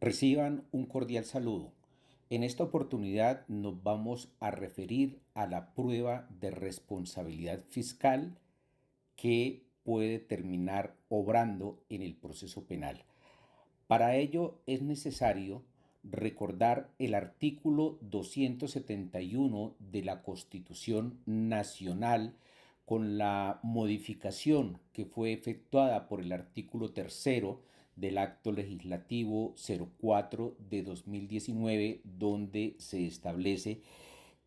Reciban un cordial saludo. En esta oportunidad nos vamos a referir a la prueba de responsabilidad fiscal que puede terminar obrando en el proceso penal. Para ello es necesario recordar el artículo 271 de la Constitución Nacional con la modificación que fue efectuada por el artículo tercero del Acto Legislativo 04 de 2019, donde se establece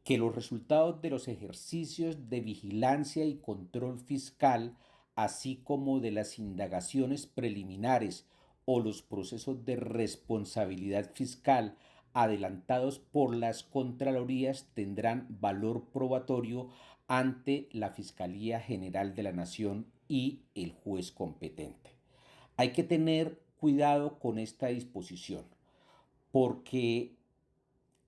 que los resultados de los ejercicios de vigilancia y control fiscal, así como de las indagaciones preliminares o los procesos de responsabilidad fiscal adelantados por las Contralorías tendrán valor probatorio ante la Fiscalía General de la Nación y el juez competente. Hay que tener cuidado con esta disposición porque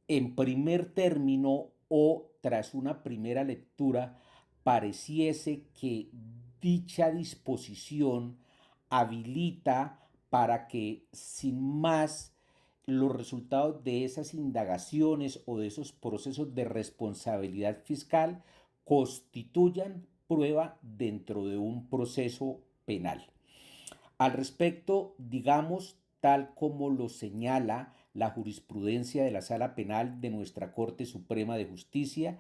en primer término o tras una primera lectura pareciese que dicha disposición habilita para que sin más los resultados de esas indagaciones o de esos procesos de responsabilidad fiscal constituyan prueba dentro de un proceso penal. Al respecto, digamos, tal como lo señala la jurisprudencia de la Sala Penal de nuestra Corte Suprema de Justicia,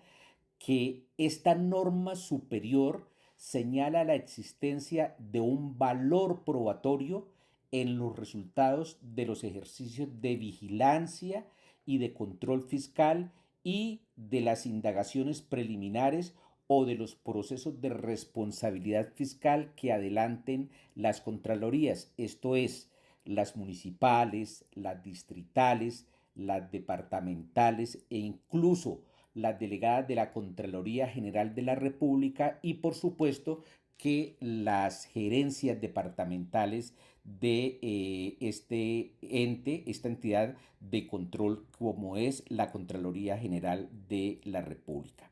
que esta norma superior señala la existencia de un valor probatorio en los resultados de los ejercicios de vigilancia y de control fiscal y de las indagaciones preliminares o de los procesos de responsabilidad fiscal que adelanten las Contralorías, esto es, las municipales, las distritales, las departamentales e incluso las delegadas de la Contraloría General de la República y por supuesto que las gerencias departamentales de este ente, esta entidad de control como es la Contraloría General de la República.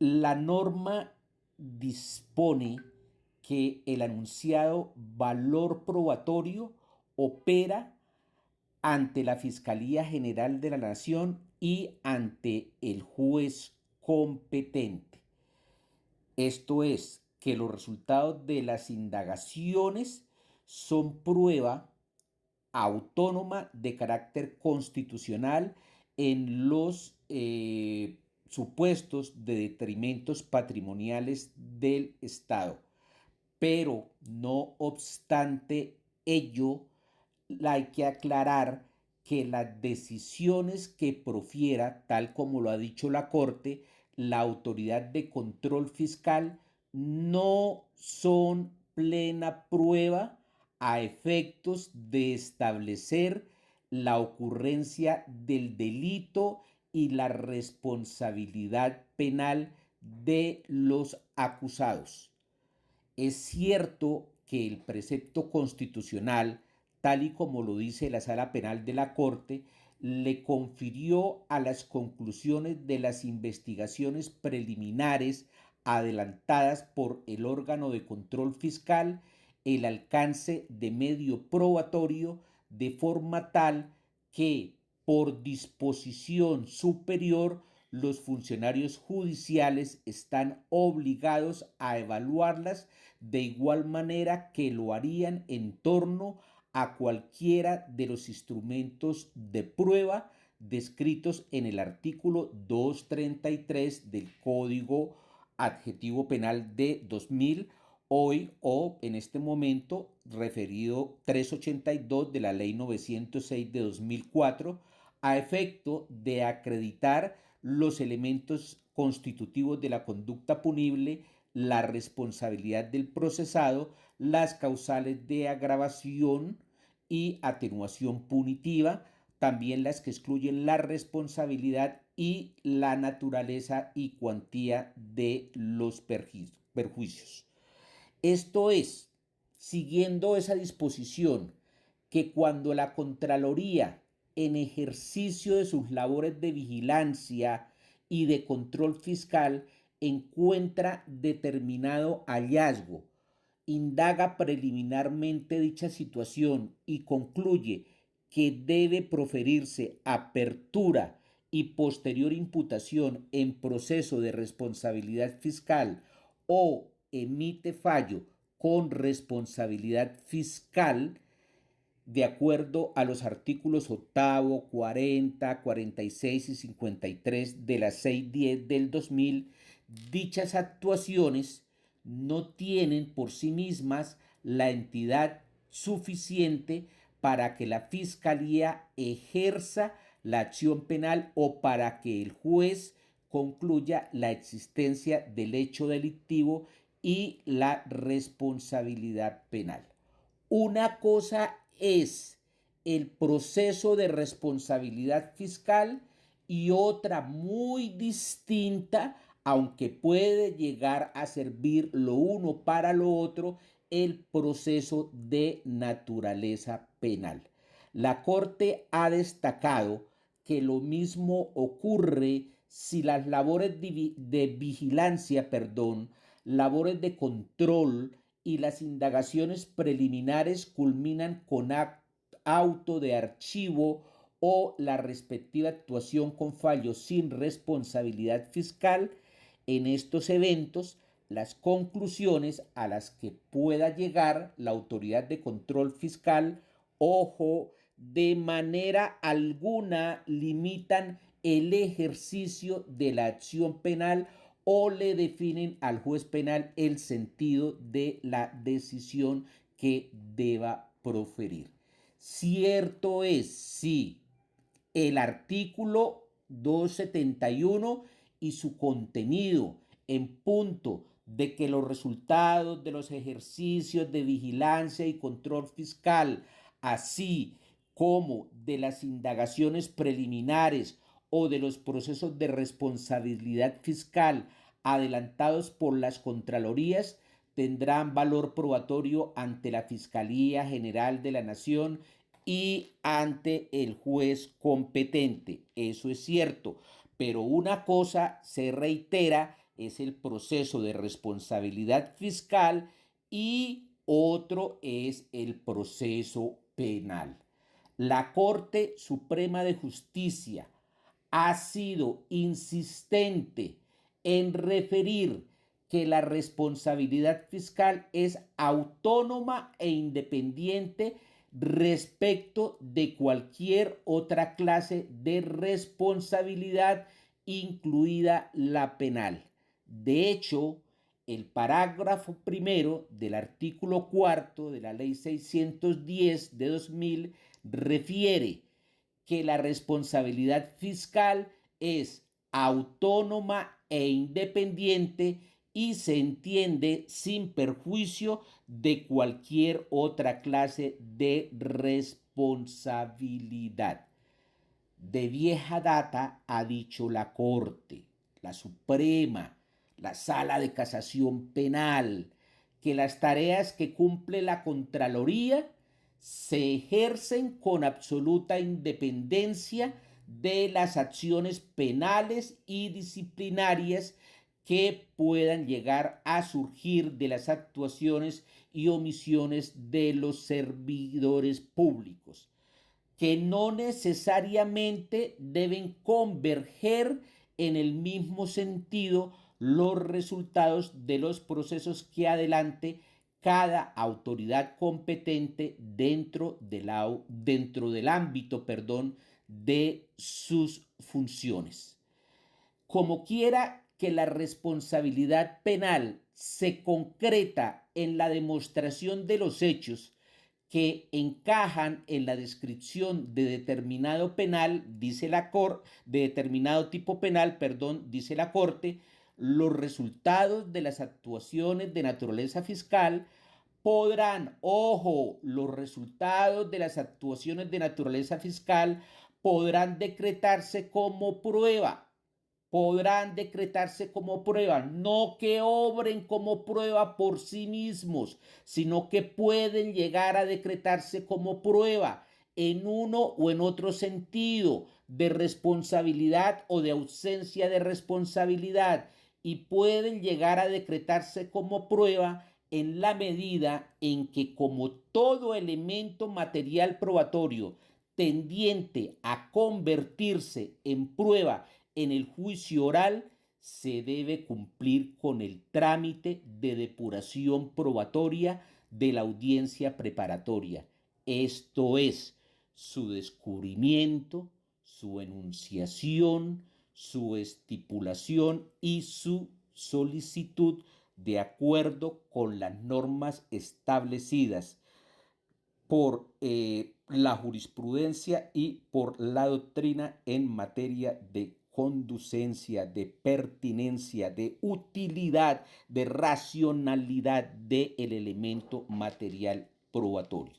La norma dispone que el anunciado valor probatorio opera ante la Fiscalía General de la Nación y ante el juez competente. Esto es, que los resultados de las indagaciones son prueba autónoma de carácter constitucional en los supuestos de detrimentos patrimoniales del Estado. Pero no obstante ello, hay que aclarar que las decisiones que profiera, tal como lo ha dicho la Corte, la autoridad de control fiscal, no son plena prueba a efectos de establecer la ocurrencia del delito y la responsabilidad penal de los acusados. Es cierto que el precepto constitucional, tal y como lo dice la Sala Penal de la Corte, le confirió a las conclusiones de las investigaciones preliminares adelantadas por el órgano de control fiscal el alcance de medio probatorio de forma tal que por disposición superior los funcionarios judiciales están obligados a evaluarlas de igual manera que lo harían en torno a cualquiera de los instrumentos de prueba descritos en el artículo 233 del Código Adjetivo Penal de 2000, hoy o en este momento referido 382 de la Ley 906 de 2004, a efecto de acreditar los elementos constitutivos de la conducta punible, la responsabilidad del procesado, las causales de agravación y atenuación punitiva, también las que excluyen la responsabilidad y la naturaleza y cuantía de los perjuicios. Esto es, siguiendo esa disposición, que cuando la Contraloría, en ejercicio de sus labores de vigilancia y de control fiscal, encuentra determinado hallazgo, indaga preliminarmente dicha situación y concluye que debe proferirse apertura y posterior imputación en proceso de responsabilidad fiscal o emite fallo con responsabilidad fiscal, de acuerdo a los artículos 8, 40, 46 y 53 de la 610 del 2000, dichas actuaciones no tienen por sí mismas la entidad suficiente para que la Fiscalía ejerza la acción penal o para que el juez concluya la existencia del hecho delictivo y la responsabilidad penal. Una cosa es el proceso de responsabilidad fiscal y otra muy distinta, aunque puede llegar a servir lo uno para lo otro, el proceso de naturaleza penal. La Corte ha destacado que lo mismo ocurre si las labores de vigilancia, labores de control y las indagaciones preliminares culminan con auto de archivo o la respectiva actuación con fallo sin responsabilidad fiscal. En estos eventos, las conclusiones a las que pueda llegar la autoridad de control fiscal, ojo, de manera alguna limitan el ejercicio de la acción penal o le definen al juez penal el sentido de la decisión que deba proferir. Cierto es, sí, el artículo 271 y su contenido en punto de que los resultados de los ejercicios de vigilancia y control fiscal, así como de las indagaciones preliminares o de los procesos de responsabilidad fiscal adelantados por las Contralorías, tendrán valor probatorio ante la Fiscalía General de la Nación y ante el juez competente. Eso es cierto, pero una cosa se reitera, es el proceso de responsabilidad fiscal y otro es el proceso penal. La Corte Suprema de Justicia ha sido insistente en referir que la responsabilidad fiscal es autónoma e independiente respecto de cualquier otra clase de responsabilidad, incluida la penal. De hecho, el parágrafo primero del artículo cuarto de la Ley 610 de 2000 refiere que la responsabilidad fiscal es autónoma e independiente y se entiende sin perjuicio de cualquier otra clase de responsabilidad. De vieja data ha dicho la Corte, la Suprema, la Sala de Casación Penal, que las tareas que cumple la Contraloría se ejercen con absoluta independencia de las acciones penales y disciplinarias que puedan llegar a surgir de las actuaciones y omisiones de los servidores públicos, que no necesariamente deben converger en el mismo sentido los resultados de los procesos que adelante cada autoridad competente dentro del ámbito, de sus funciones. Como quiera que la responsabilidad penal se concreta en la demostración de los hechos que encajan en la descripción de determinado penal, de determinado tipo penal, dice la Corte, los resultados de las actuaciones de naturaleza fiscal los resultados de las actuaciones de naturaleza fiscal podrán decretarse como prueba, no que obren como prueba por sí mismos, sino que pueden llegar a decretarse como prueba en uno o en otro sentido de responsabilidad o de ausencia de responsabilidad, y pueden llegar a decretarse como prueba en la medida en que, como todo elemento material probatorio tendiente a convertirse en prueba en el juicio oral, se debe cumplir con el trámite de depuración probatoria de la audiencia preparatoria, esto es, su descubrimiento, su enunciación, su estipulación y su solicitud de acuerdo con las normas establecidas por la jurisprudencia y por la doctrina en materia de conducencia, de pertinencia, de utilidad, de racionalidad del elemento material probatorio.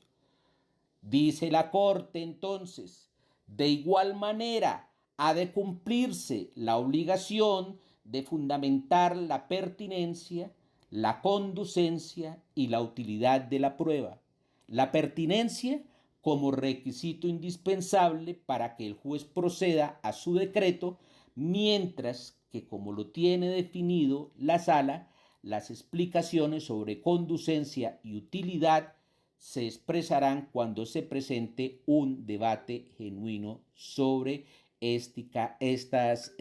Dice la Corte entonces, de igual manera ha de cumplirse la obligación de fundamentar la pertinencia, la conducencia y la utilidad de la prueba. La pertinencia como requisito indispensable para que el juez proceda a su decreto, mientras que, como lo tiene definido la sala, las explicaciones sobre conducencia y utilidad se expresarán cuando se presente un debate genuino sobre estas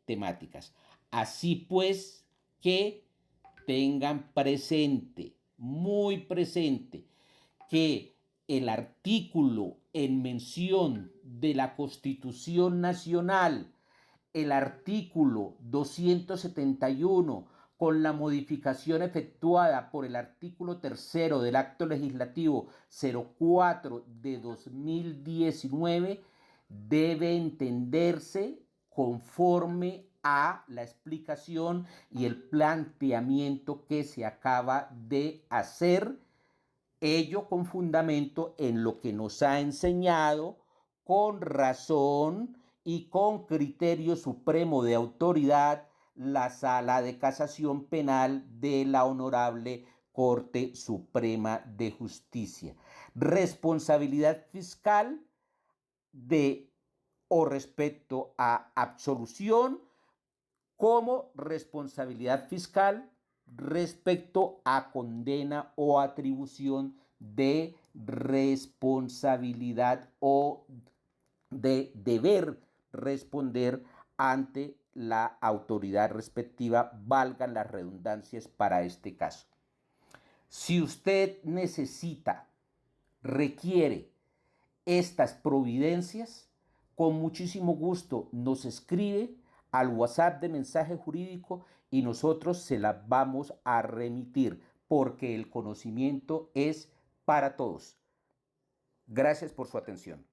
temáticas. Así pues, que tengan presente, muy presente, que el artículo en mención de la Constitución Nacional, el artículo 271, con la modificación efectuada por el artículo tercero del Acto Legislativo 04 de 2019, debe entenderse conforme a la explicación y el planteamiento que se acaba de hacer, ello con fundamento en lo que nos ha enseñado con razón y con criterio supremo de autoridad la Sala de Casación Penal de la Honorable Corte Suprema de Justicia. Responsabilidad fiscal de o respecto a absolución, como responsabilidad fiscal respecto a condena o atribución de responsabilidad o de deber responder ante la autoridad respectiva, valgan las redundancias para este caso. Si usted necesita, requiere estas providencias, con muchísimo gusto nos escribe al WhatsApp de Mensaje Jurídico y nosotros se las vamos a remitir, porque el conocimiento es para todos. Gracias por su atención.